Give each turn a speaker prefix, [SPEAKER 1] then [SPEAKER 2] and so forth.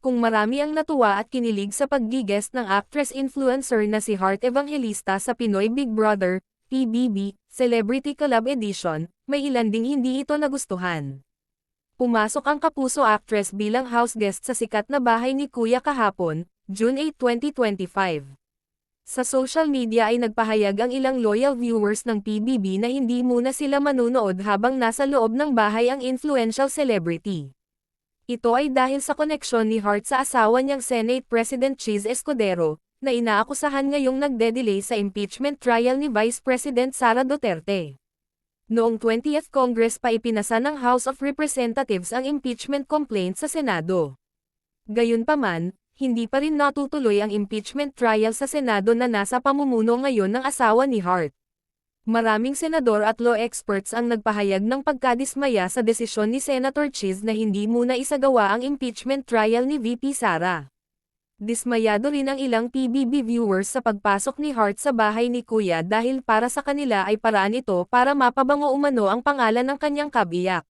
[SPEAKER 1] kung marami ang natuwa at kinilig sa pag-guest ng actress-influencer na si Heart Evangelista sa Pinoy Big Brother, PBB, Celebrity Collab Edition, may ilan ding hindi ito nagustuhan. Pumasok ang kapuso actress bilang house guest sa sikat na bahay ni Kuya kahapon, June 8, 2025. Sa social media ay nagpahayag ang ilang loyal viewers ng PBB na hindi muna sila manunood habang nasa loob ng bahay ang influential celebrity. Ito ay dahil sa koneksyon ni Heart sa asawa niyang Senate President Cheese Escudero, na inaakusahan ngayong nagde-delay sa impeachment trial ni Vice President Sara Duterte. Noong 20th Congress pa ipinasa ng House of Representatives ang impeachment complaint sa Senado. Gayunpaman, hindi pa rin natutuloy ang impeachment trial sa Senado na nasa pamumuno ngayon ng asawa ni Heart. Maraming senador at law experts ang nagpahayag ng pagkadismaya sa desisyon ni Senator Cheese na hindi muna isagawa ang impeachment trial ni VP Sara. Dismayado rin ang ilang PBB viewers sa pagpasok ni Heart sa bahay ni Kuya dahil para sa kanila ay paraan ito para mapabango umano ang pangalan ng kanyang kabiyak.